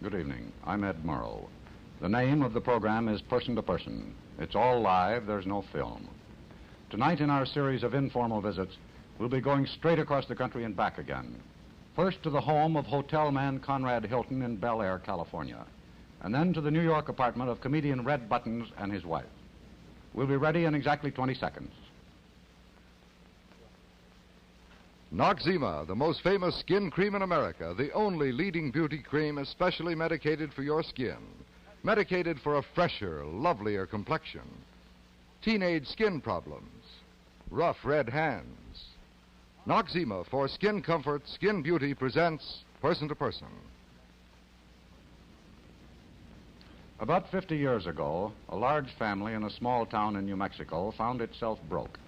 Good evening. I'm Ed Murrow. The name of the program is Person to Person. It's all live. There's no film. Tonight in our series of informal visits, we'll be going straight across the country and back again. First to the home of hotel man Conrad Hilton in Bel Air, California, and then to the New York apartment of comedian Red Buttons and his wife. We'll be ready in exactly 20 seconds. Noxzema, the most famous skin cream in America, the only leading beauty cream especially medicated for your skin. Medicated for a fresher, lovelier complexion. Teenage skin problems. Rough red hands. Noxzema for skin comfort, skin beauty presents Person to Person. About 50 years ago, a large family in a small town in New Mexico found itself broke.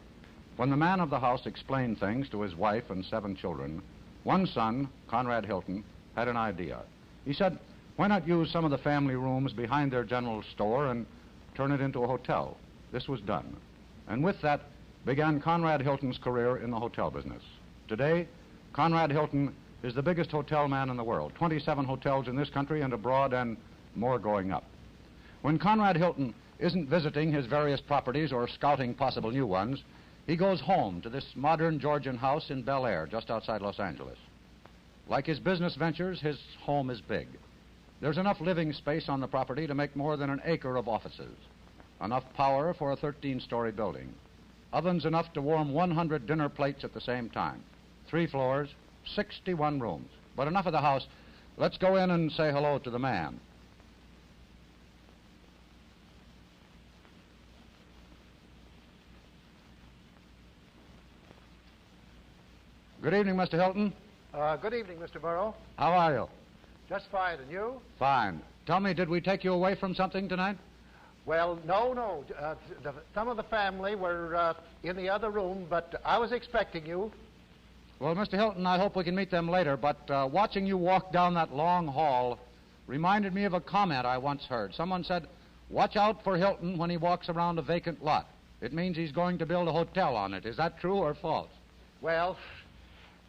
When the man of the house explained things to his wife and 7 children, one son, Conrad Hilton, had an idea. He said, why not use some of the family rooms behind their general store and turn it into a hotel? This was done. And with that began Conrad Hilton's career in the hotel business. Today, Conrad Hilton is the biggest hotel man in the world, 27 hotels in this country and abroad and more going up. When Conrad Hilton isn't visiting his various properties or scouting possible new ones, he goes home to this modern Georgian house in Bel Air, just outside Los Angeles. Like his business ventures, his home is big. There's enough living space on the property to make more than an acre of offices. Enough power for a 13-story building. Ovens enough to warm 100 dinner plates at the same time. 3 floors, 61 rooms. But enough of the house. Let's go in and say hello to the man. Good evening, Mr. Hilton. Good evening, Mr. Murrow. How are you? Just fine, and you? Fine. Tell me, did we take you away from something tonight? Well, no. Some of the family were in the other room, but I was expecting you. Well, Mr. Hilton, I hope we can meet them later, but watching you walk down that long hall reminded me of a comment I once heard. Someone said, watch out for Hilton when he walks around a vacant lot. It means he's going to build a hotel on it. Is that true or false? Well,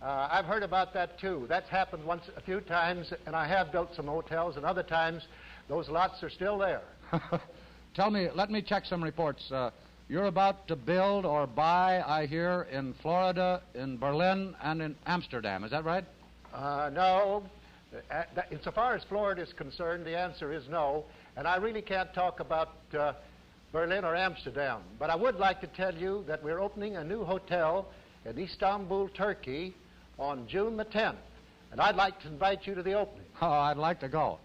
I've heard about that, too. That's happened once a few times, and I have built some hotels, and other times those lots are still there. Tell me, let me check some reports. You're about to build or buy, I hear, in Florida, in Berlin, and in Amsterdam. Is that right? No. Insofar as Florida is concerned, the answer is no, and I really can't talk about Berlin or Amsterdam. But I would like to tell you that we're opening a new hotel in Istanbul, Turkey, on June the 10th, and I'd like to invite you to the opening. Oh, I'd like to go.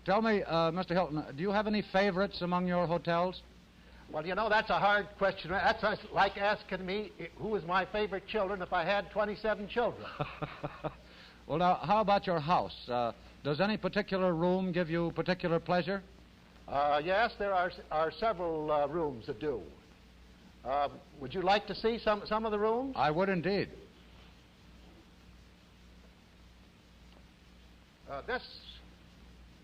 Tell me, Mr. Hilton, do you have any favorites among your hotels? Well, you know, that's a hard question. That's like asking me who was my favorite children if I had 27 children. Well, now, how about your house? Does any particular room give you particular pleasure? Yes, there are several rooms that do. Would you like to see some of the rooms? I would indeed. This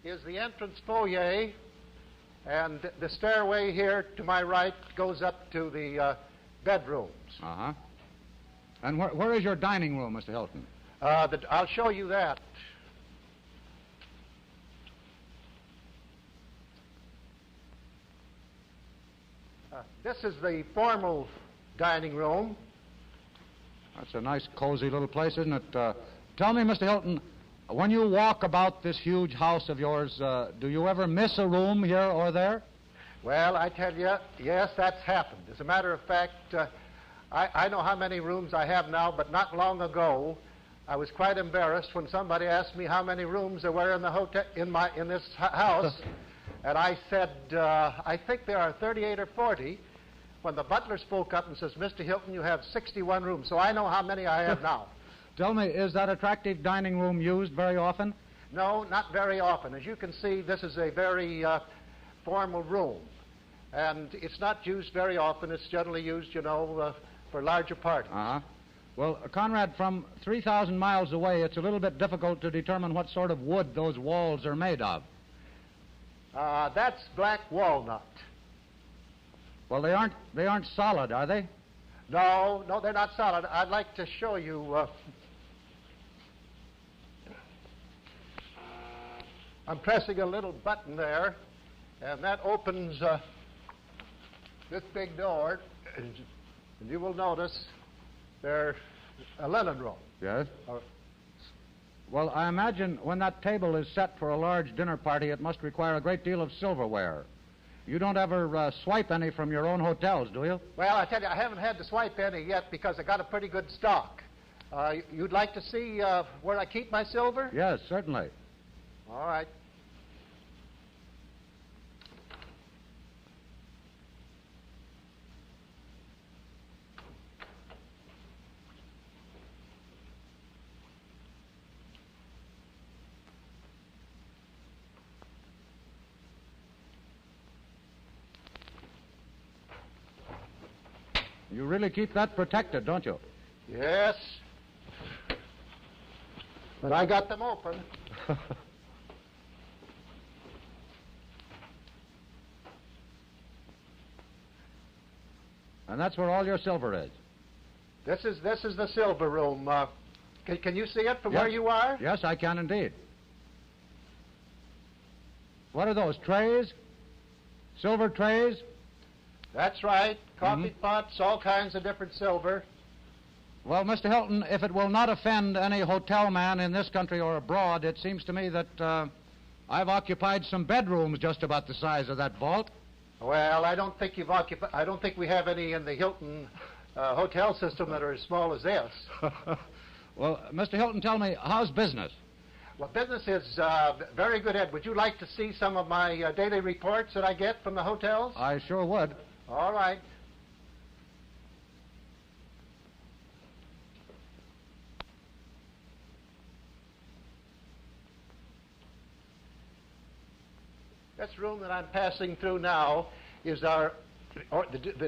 is the entrance foyer, and the stairway here to my right goes up to the bedrooms. Uh-huh. And where is your dining room, Mr. Hilton? I'll show you that. This is the formal dining room. That's a nice, cozy little place, isn't it? Tell me, Mr. Hilton, when you walk about this huge house of yours, do you ever miss a room here or there? Well, I tell you, yes, that's happened. As a matter of fact, I know how many rooms I have now, but not long ago, I was quite embarrassed when somebody asked me how many rooms there were in the hotel in this house, and I said, I think there are 38 or 40. When the butler spoke up and says, Mr. Hilton, you have 61 rooms, so I know how many I have now. Tell me, is that attractive dining room used very often? No, not very often. As you can see, this is a very formal room, and it's not used very often. It's generally used, you know, for larger parties. Uh-huh. Well, Conrad, from 3,000 miles away, it's a little bit difficult to determine what sort of wood those walls are made of. That's black walnut. Well, they aren't solid, are they? No, they're not solid. I'd like to show you. I'm pressing a little button there, and that opens this big door, and you will notice there's a linen roll. Yes? Well, I imagine when that table is set for a large dinner party, it must require a great deal of silverware. You don't ever swipe any from your own hotels, do you? Well, I tell you, I haven't had to swipe any yet because I got a pretty good stock. You'd like to see where I keep my silver? Yes, certainly. All right. You really keep that protected, don't you? Yes. But I got them open. And that's where all your silver is? This is the silver room. Can you see it from Yes. where you are? Yes, I can indeed. What are those, trays? Silver trays? That's right. Coffee pots, all kinds of different silver. Well, Mr. Hilton, if it will not offend any hotel man in this country or abroad, it seems to me that I've occupied some bedrooms just about the size of that vault. Well, I don't think I don't think we have any in the Hilton hotel system that are as small as this. Well, Mr. Hilton, tell me, how's business? Well, business is very good, Ed. Would you like to see some of my daily reports that I get from the hotels? I sure would. All right. This room that I'm passing through now is the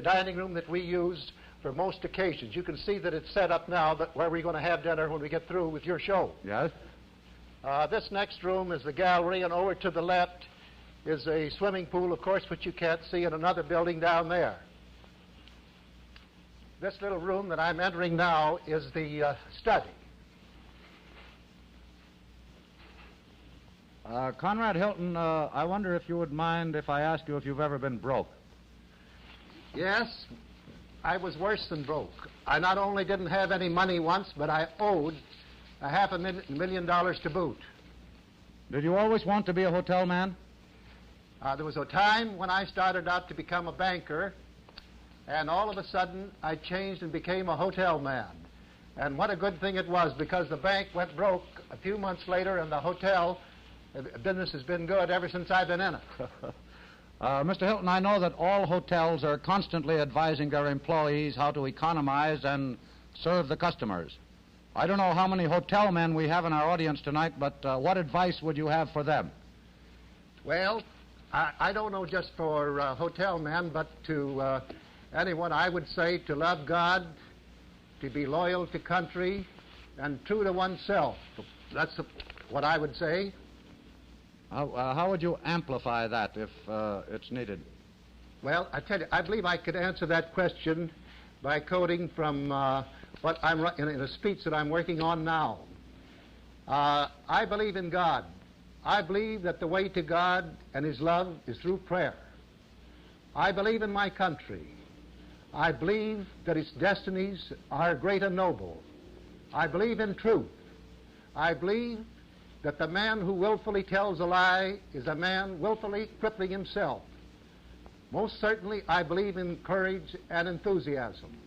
dining room that we use for most occasions. You can see that it's set up now where we're going to have dinner when we get through with your show. Yes? This next room is the gallery, and over to the left is a swimming pool, of course, which you can't see, in another building down there. This little room that I'm entering now is the study. Conrad Hilton, I wonder if you would mind if I ask you if you've ever been broke. Yes, I was worse than broke. I not only didn't have any money once, but I owed $500,000 to boot. Did you always want to be a hotel man? There was a time when I started out to become a banker, and all of a sudden I changed and became a hotel man. And what a good thing it was, because the bank went broke a few months later, and the hotel business has been good ever since I've been in it. Mr. Hilton, I know that all hotels are constantly advising their employees how to economize and serve the customers. I don't know how many hotel men we have in our audience tonight, but what advice would you have for them? Well, I don't know just for hotel men, but to anyone, I would say to love God, to be loyal to country, and true to oneself. That's what I would say. How would you amplify that if it's needed? Well, I tell you, I believe I could answer that question by quoting from what I'm in a speech that I'm working on now. I believe in God. I believe that the way to God and His love is through prayer. I believe in my country. I believe that its destinies are great and noble. I believe in truth. I believe that the man who willfully tells a lie is a man willfully crippling himself. Most certainly, I believe in courage and enthusiasm,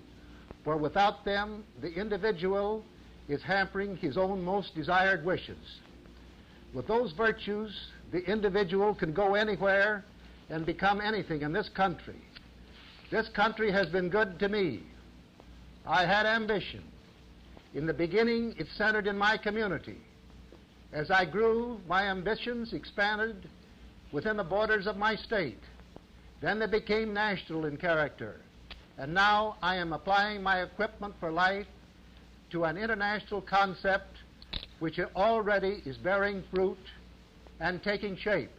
for without them, the individual is hampering his own most desired wishes. With those virtues, the individual can go anywhere and become anything in this country. This country has been good to me. I had ambition. In the beginning, it centered in my community. As I grew, my ambitions expanded within the borders of my state. Then they became national in character. And now I am applying my equipment for life to an international concept which already is bearing fruit and taking shape.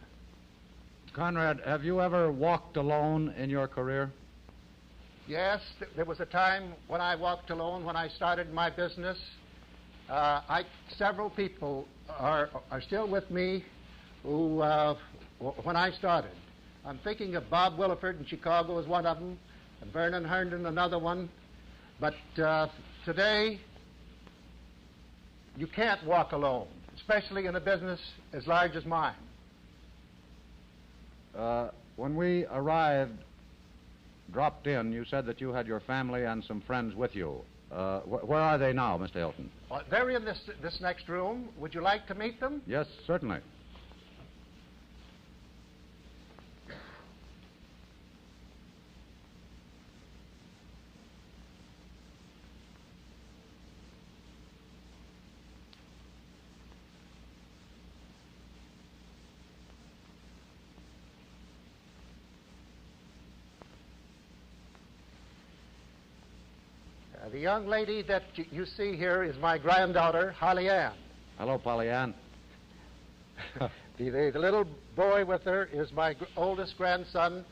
Conrad, have you ever walked alone in your career? Yes, there was a time when I walked alone when I started my business. Several people are still with me when I started. I'm thinking of Bob Williford in Chicago as one of them, and Vernon Herndon another one. But today, you can't walk alone, especially in a business as large as mine. When we dropped in, you said that you had your family and some friends with you. Where are they now, Mr. Hilton? They're in this next room. Would you like to meet them? Yes, certainly. The young lady that you see here is my granddaughter, Holly Ann. Hello, Polly Ann. The little boy with her is my oldest grandson,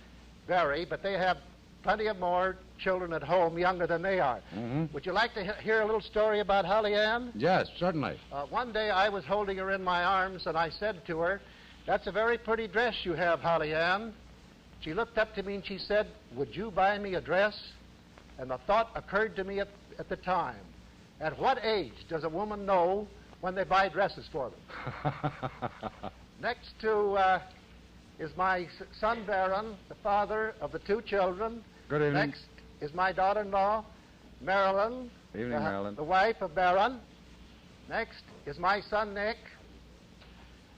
Barry, but they have plenty of more children at home younger than they are. Mm-hmm. Would you like to hear a little story about Holly Ann? Yes, certainly. One day I was holding her in my arms and I said to her, "That's a very pretty dress you have, Holly Ann." She looked up to me and she said, "Would you buy me a dress?" And the thought occurred to me at the time, at what age does a woman know when they buy dresses for them? Next to is my son Baron, the father of the two children. Good evening. Next is my daughter-in-law, Marilyn. Evening, Marilyn. The wife of Baron. Next is my son Nick.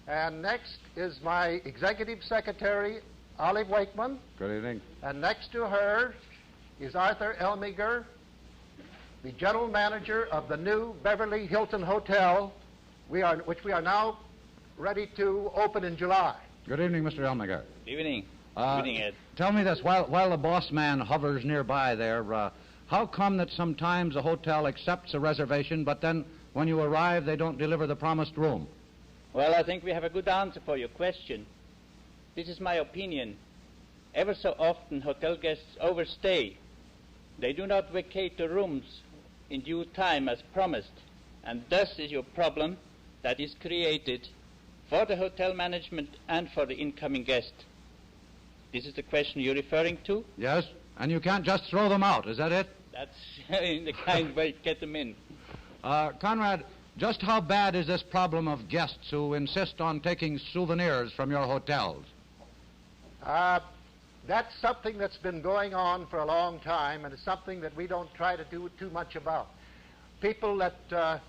And next is my executive secretary, Olive Wakeman. Good evening. And next to her is Arthur Elmiger, the general manager of the new Beverly Hilton Hotel, which we are now ready to open in July. Good evening, Mr. Elmiger. Evening. Evening, Ed. Tell me this, while the boss man hovers nearby there, how come that sometimes a hotel accepts a reservation, but then when you arrive, they don't deliver the promised room? Well, I think we have a good answer for your question. This is my opinion. Ever so often, hotel guests overstay. They do not vacate the rooms in due time as promised, and thus is your problem that is created for the hotel management and for the incoming guest. This is the question you're referring to? Yes, and you can't just throw them out, is that it? That's in the kind way to get them in. Conrad, just how bad is this problem of guests who insist on taking souvenirs from your hotels? That's something that's been going on for a long time, and it's something that we don't try to do too much about. People that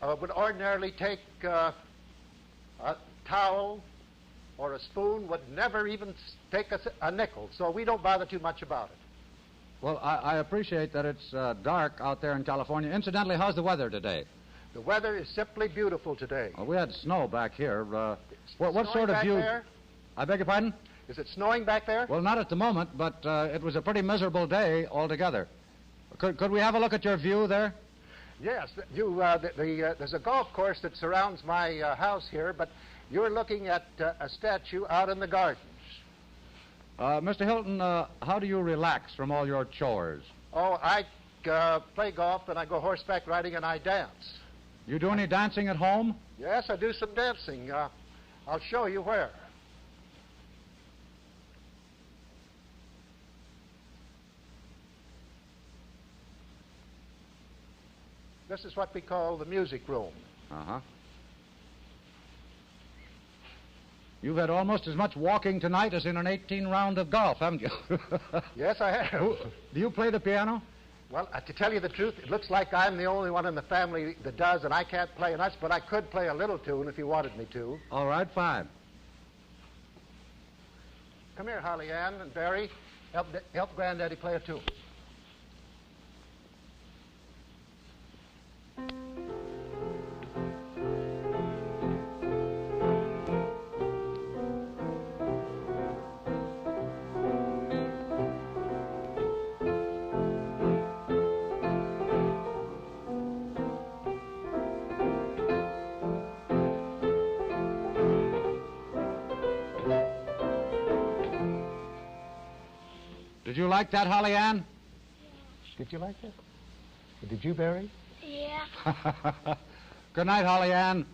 would ordinarily take a towel or a spoon would never even take a nickel, so we don't bother too much about it. Well, I appreciate that it's dark out there in California. Incidentally, how's the weather today? The weather is simply beautiful today. Well, we had snow back here. What sort of back view? There? I beg your pardon? Is it snowing back there? Well, not at the moment, but it was a pretty miserable day altogether. Could we have a look at your view there? Yes. There's a golf course that surrounds my house here, but you're looking at a statue out in the gardens. Mr. Hilton, how do you relax from all your chores? Oh, I play golf, and I go horseback riding, and I dance. You do any dancing at home? Yes, I do some dancing. I'll show you where. This is what we call the music room. Uh-huh. You've had almost as much walking tonight as in an 18 round of golf, haven't you? Yes, I have. Do you play the piano? Well, to tell you the truth, it looks like I'm the only one in the family that does, and I can't play much, but I could play a little tune if you wanted me to. All right, fine. Come here, Holly Ann and Barry. Help Granddaddy play a tune. Did you like that, Holly Ann? Did you like that? Did you, Barry? Yeah. Good night, Holly Ann.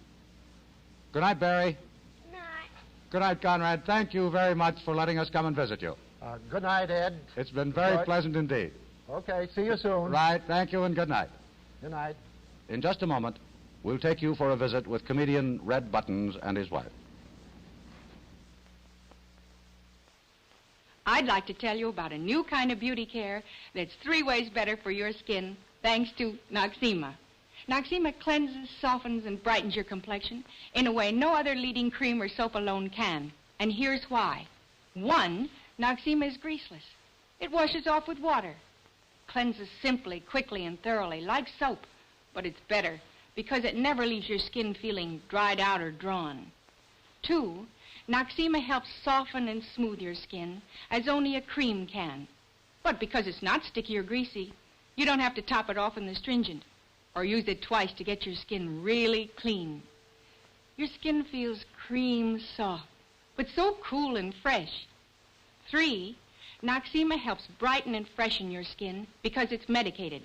Good night, Barry. Night. Good night, Conrad. Thank you very much for letting us come and visit you. Good night, Ed. It's been very pleasant indeed. Okay, see you soon. Right, thank you and good night. Good night. In just a moment, we'll take you for a visit with comedian Red Buttons and his wife. I'd like to tell you about a new kind of beauty care that's 3 ways better for your skin, thanks to Noxzema. Noxzema cleanses, softens, and brightens your complexion in a way no other leading cream or soap alone can. And here's why. 1, Noxzema is greaseless. It washes off with water. Cleanses simply, quickly, and thoroughly, like soap. But it's better because it never leaves your skin feeling dried out or drawn. 2, Noxzema helps soften and smooth your skin as only a cream can. But because it's not sticky or greasy, you don't have to top it off in the astringent or use it twice to get your skin really clean. Your skin feels cream soft, but so cool and fresh. 3, Noxzema helps brighten and freshen your skin because it's medicated.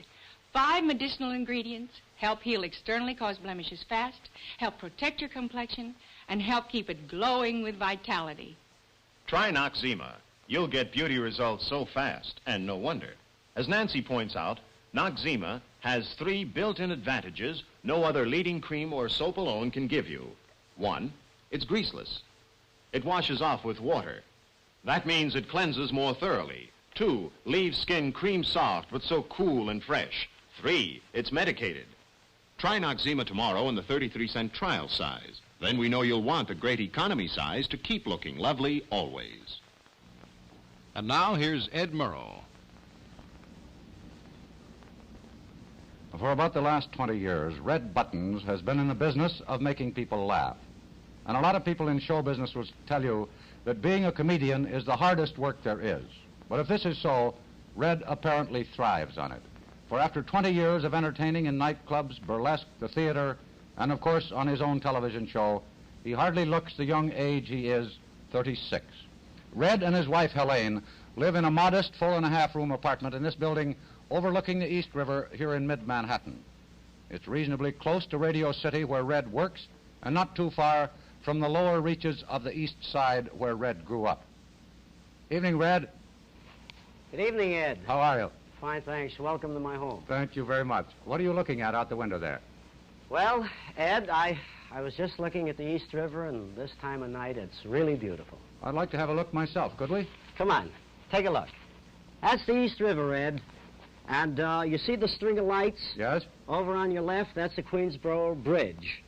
5 medicinal ingredients help heal externally caused blemishes fast, help protect your complexion, and help keep it glowing with vitality. Try Noxzema. You'll get beauty results so fast, and no wonder. As Nancy points out, Noxzema has 3 built-in advantages no other leading cream or soap alone can give you. 1, it's greaseless. It washes off with water. That means it cleanses more thoroughly. 2, leaves skin cream soft but so cool and fresh. 3, it's medicated. Try Noxzema tomorrow in the 33-cent trial size. Then we know you'll want the great economy size to keep looking lovely always. And now here's Ed Murrow. For about the last 20 years, Red Buttons has been in the business of making people laugh. And a lot of people in show business will tell you that being a comedian is the hardest work there is. But if this is so, Red apparently thrives on it. For after 20 years of entertaining in nightclubs, burlesque, the theater, and of course on his own television show, he hardly looks the young age he is, 36. Red and his wife, Helene, live in a modest 4.5-room apartment in this building overlooking the East River here in mid-Manhattan. It's reasonably close to Radio City where Red works and not too far from the lower reaches of the East Side where Red grew up. Evening, Red. Good evening, Ed. How are you? Fine, thanks. Welcome to my home. Thank you very much. What are you looking at out the window there? Well, Ed, I was just looking at the East River, and this time of night it's really beautiful. I'd like to have a look myself, could we? Come on, take a look. That's the East River, Ed. And you see the string of lights? Yes. Over on your left, that's the Queensboro Bridge.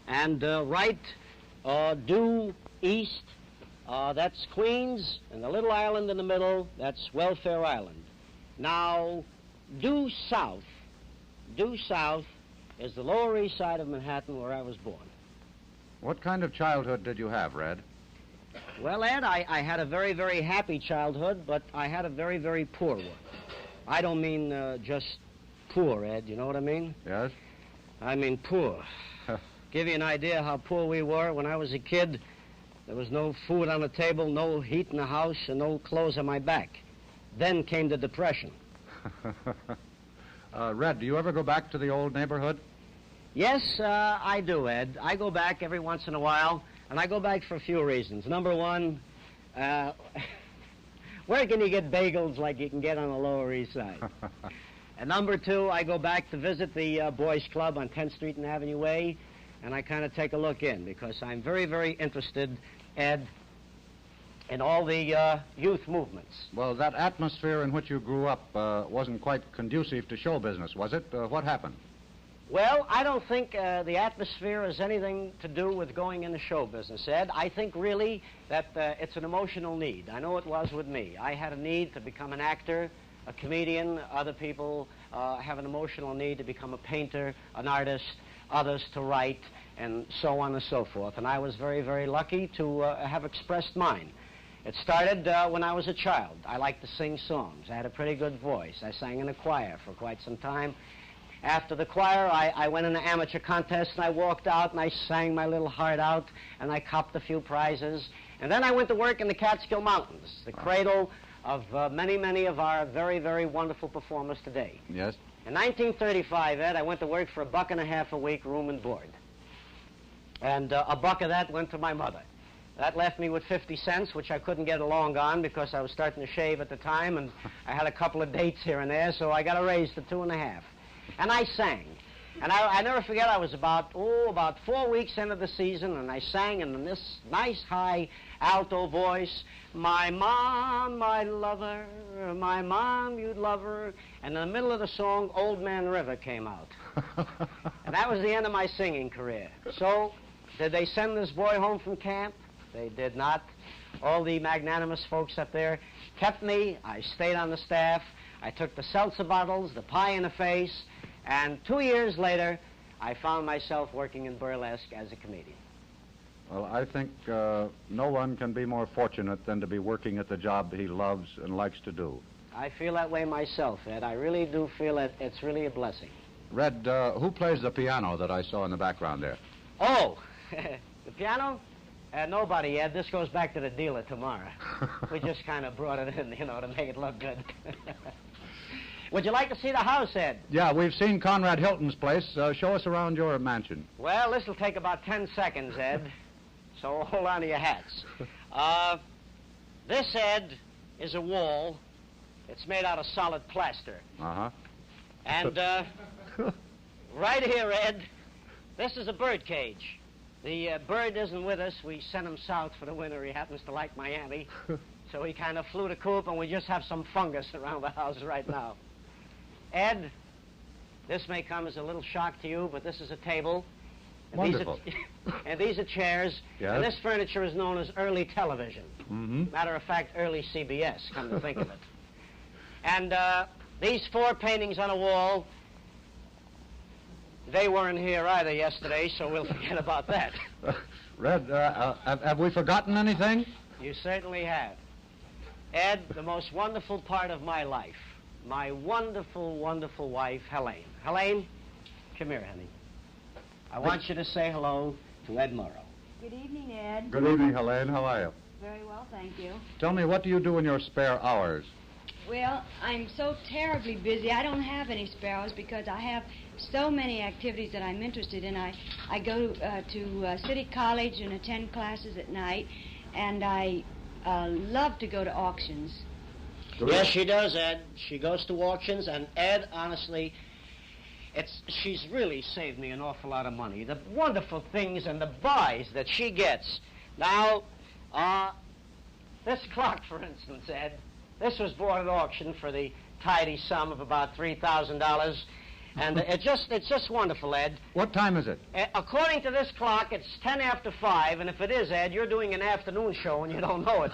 And right, due east, that's Queens, and the little island in the middle, that's Welfare Island. Now, due south is the Lower East Side of Manhattan where I was born. What kind of childhood did you have, Red? Well, Ed, I had a very, very happy childhood, but I had a very, very poor one. I don't mean just poor, Ed, you know what I mean? Yes. I mean poor. Give you an idea how poor we were. When I was a kid, there was no food on the table, no heat in the house, and no clothes on my back. Then came the Depression. Red, do you ever go back to the old neighborhood? Yes, I do, Ed. I go back every once in a while, and I go back for a few reasons. Number one, where can you get bagels like you can get on the Lower East Side? And number two, I go back to visit the Boys Club on 10th Street and Avenue A, and I kind of take a look in because I'm very, very interested, Ed, in all the youth movements. Well, that atmosphere in which you grew up wasn't quite conducive to show business, was it? What happened? Well, I don't think the atmosphere has anything to do with going into show business, Ed. I think really that it's an emotional need. I know it was with me. I had a need to become an actor, a comedian. Other people have an emotional need to become a painter, an artist, others to write, and so on and so forth. And I was very, very lucky to have expressed mine. It started when I was a child. I liked to sing songs. I had a pretty good voice. I sang in a choir for quite some time. After the choir, I went in an amateur contest, and I walked out, and I sang my little heart out, and I copped a few prizes. And then I went to work in the Catskill Mountains, the cradle of many, many of our very, very wonderful performers today. Yes. In 1935, Ed, I went to work for $1.50 a week, room and board. And $1 of that went to my mother. That left me with 50 cents, which I couldn't get along on because I was starting to shave at the time, and I had a couple of dates here and there, so I got a raise to 2.5. And I sang. And I never forget, I was about 4 weeks into the season, and I sang in this nice high alto voice, "My mom, my lover, my mom, you'd love her." And in the middle of the song, "Old Man River" came out. And that was the end of my singing career. So, did they send this boy home from camp? They did not. All the magnanimous folks up there kept me. I stayed on the staff. I took the seltzer bottles, the pie in the face, and 2 years later, I found myself working in burlesque as a comedian. Well, I think no one can be more fortunate than to be working at the job he loves and likes to do. I feel that way myself, Ed. I really do feel that it's really a blessing. Red, who plays the piano that I saw in the background there? Oh, the piano? Nobody, Ed. This goes back to the dealer tomorrow. We just kind of brought it in, to make it look good. Would you like to see the house, Ed? Yeah, we've seen Conrad Hilton's place. Show us around your mansion. Well, this will take about 10 seconds, Ed. So hold on to your hats. This, Ed, is a wall. It's made out of solid plaster. Uh-huh. And right here, Ed, this is a bird cage. The bird isn't with us. We sent him south for the winter. He happens to like Miami. So he kind of flew the coop, and we just have some fungus around the house right now. Ed, this may come as a little shock to you, but this is a table. And Wonderful. These are chairs. Yes. And this furniture is known as early television. Mm-hmm. Matter of fact, early CBS, come to think of it. And these 4 paintings on a wall, they weren't here either yesterday, so we'll forget about that. Red, have we forgotten anything? You certainly have. Ed, the most wonderful part of my life, my wonderful, wonderful wife, Helene. Helene, come here, honey. I want you to say hello to Ed Murrow. Good evening, Ed. Good evening, Helene. How are you? Very well, thank you. Tell me, what do you do in your spare hours? Well, I'm so terribly busy. I don't have any spare hours because I have so many activities that I'm interested in. I go to City College and attend classes at night, and I love to go to auctions. Yes, she does, Ed. She goes to auctions, and Ed, honestly, she's really saved me an awful lot of money. The wonderful things and the buys that she gets. Now, this clock, for instance, Ed, this was bought at auction for the tidy sum of about $3,000. And it's just wonderful, Ed. What time is it? According to this clock, it's 10 after 5, and if it is, Ed, you're doing an afternoon show and you don't know it.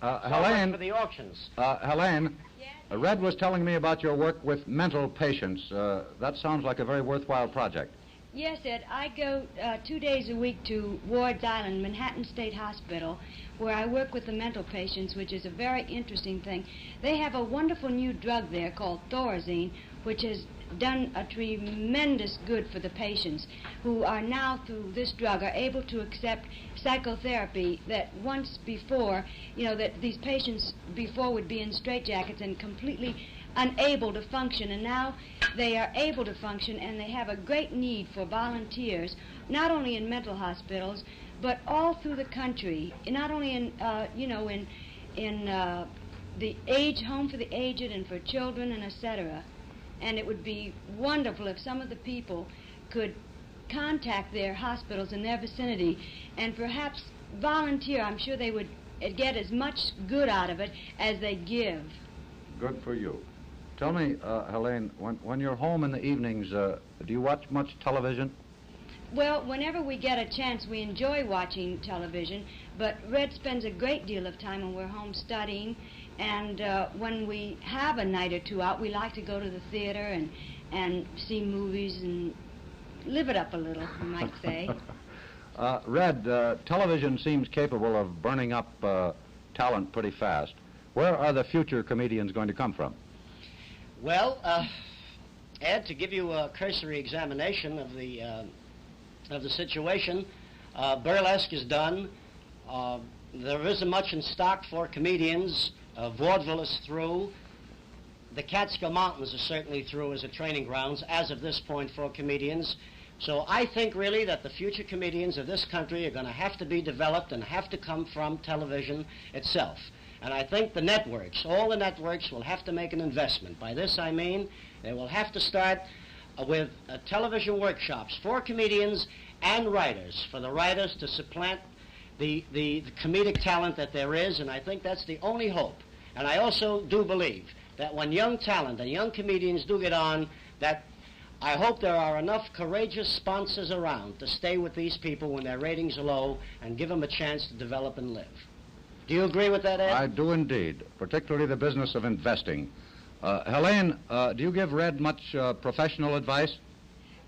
Helene, for the auctions. Helene, Yes? Red was telling me about your work with mental patients. That sounds like a very worthwhile project. Yes, Ed. I go 2 days a week to Ward's Island, Manhattan State Hospital, where I work with the mental patients, which is a very interesting thing. They have a wonderful new drug there called Thorazine, which has done a tremendous good for the patients, who are now, through this drug, are able to accept psychotherapy that once before, that these patients before would be in straitjackets and completely unable to function, and now they are able to function, and they have a great need for volunteers, not only in mental hospitals, but all through the country, not only in, in the home for the aged and for children and etc. And it would be wonderful if some of the people could contact their hospitals in their vicinity and perhaps volunteer. I'm sure they would get as much good out of it as they give. Good for you. Tell me, Helene, when you're home in the evenings, do you watch much television? Well, whenever we get a chance, we enjoy watching television, but Red spends a great deal of time when we're home studying, and when we have a night or two out, we like to go to the theater and see movies and live it up a little, you might say. Red, television seems capable of burning up talent pretty fast. Where are the future comedians going to come from? Well, Ed, to give you a cursory examination of the situation, burlesque is done. There isn't much in stock for comedians. Vaudeville is through. The Catskill Mountains are certainly through as a training grounds as of this point for comedians. So I think really that the future comedians of this country are going to have to be developed and have to come from television itself. And I think the networks, all the networks, will have to make an investment. By this I mean they will have to start with television workshops for comedians and writers, for the writers to supplant the comedic talent that there is, and I think that's the only hope. And I also do believe that when young talent and young comedians do get on, that I hope there are enough courageous sponsors around to stay with these people when their ratings are low and give them a chance to develop and live. Do you agree with that, Ed? I do indeed, particularly the business of investing. Helene, do you give Red much professional advice?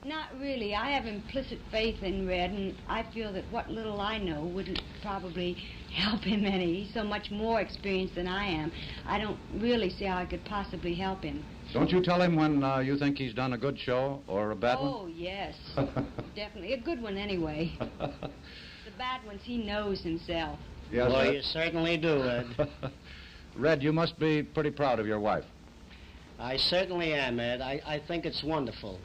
Not really. I have implicit faith in Red, and I feel that what little I know wouldn't probably help him any. He's so much more experienced than I am. I don't really see how I could possibly help him. Don't you tell him when you think he's done a good show or a bad one? Oh, yes. Definitely. A good one, anyway. The bad ones, he knows himself. Yes, Boy, you certainly do, Ed. Red, you must be pretty proud of your wife. I certainly am, Ed. I think it's wonderful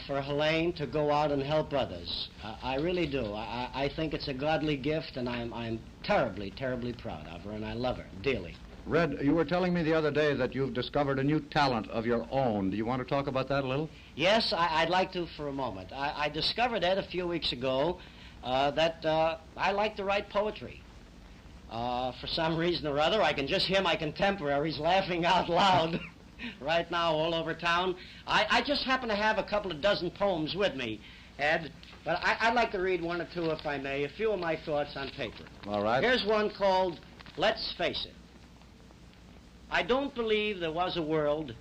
for Helene to go out and help others. I really do. I think it's a godly gift, and I'm terribly, terribly proud of her, and I love her dearly. Red, you were telling me the other day that you've discovered a new talent of your own. Do you want to talk about that a little? Yes, I'd like to for a moment. I discovered, Ed, a few weeks ago that I like to write poetry. For some reason or other, I can just hear my contemporaries laughing out loud right now all over town. I just happen to have a couple of dozen poems with me, Ed, but I'd like to read one or two, if I may, a few of my thoughts on paper. All right. Here's one called Let's Face It. I don't believe there was a world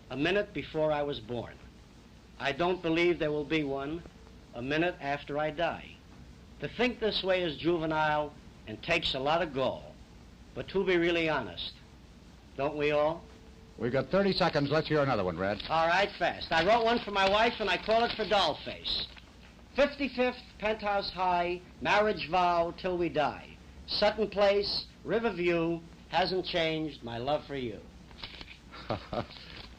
a minute before I was born. I don't believe there will be one a minute after I die. To think this way is juvenile and takes a lot of gall. But to be really honest, don't we all? We've got 30 seconds. Let's hear another one, Red. All right, fast. I wrote one for my wife, and I call it for Dollface. 55th, penthouse high, marriage vow till we die. Sutton Place, Riverview, hasn't changed my love for you.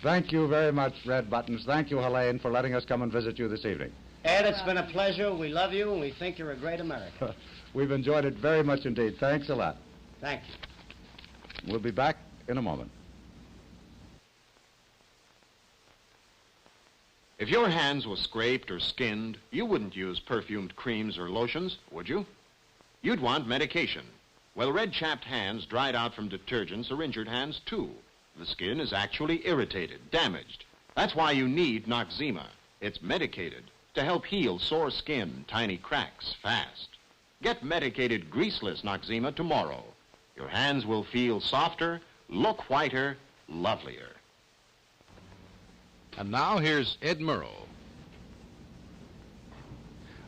Thank you very much, Red Buttons. Thank you, Helene, for letting us come and visit you this evening. Ed, it's been a pleasure. We love you, and we think you're a great American. We've enjoyed it very much indeed. Thanks a lot. Thank you. We'll be back in a moment. If your hands were scraped or skinned, you wouldn't use perfumed creams or lotions, would you? You'd want medication. Well, red-chapped hands dried out from detergents are injured hands, too. The skin is actually irritated, damaged. That's why you need Noxzema. It's medicated to help heal sore skin, tiny cracks, fast. Get medicated, greaseless Noxzema tomorrow. Your hands will feel softer, look whiter, lovelier. And now here's Ed Murrow.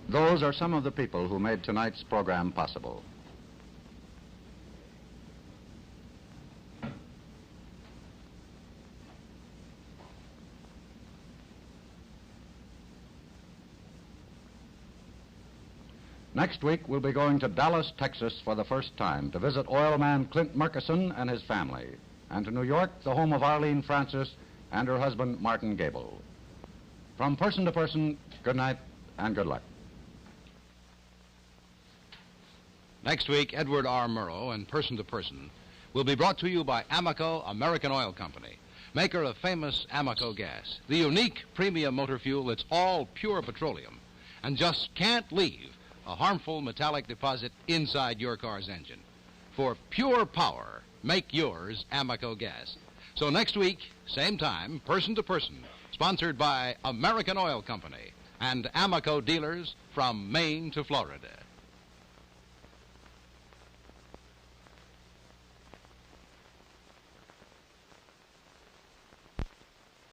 Those are some of the people who made tonight's program possible. Next week, we'll be going to Dallas, Texas for the first time to visit oil man Clint Murkison and his family, and to New York, the home of Arlene Francis and her husband, Martin Gable. From person to person, good night and good luck. Next week, Edward R. Murrow and Person to Person will be brought to you by Amoco American Oil Company, maker of famous Amoco gas, the unique premium motor fuel that's all pure petroleum and just can't leave a harmful metallic deposit inside your car's engine. For pure power, make yours Amoco gas. So next week, same time, Person to Person, sponsored by American Oil Company and Amoco dealers from Maine to Florida.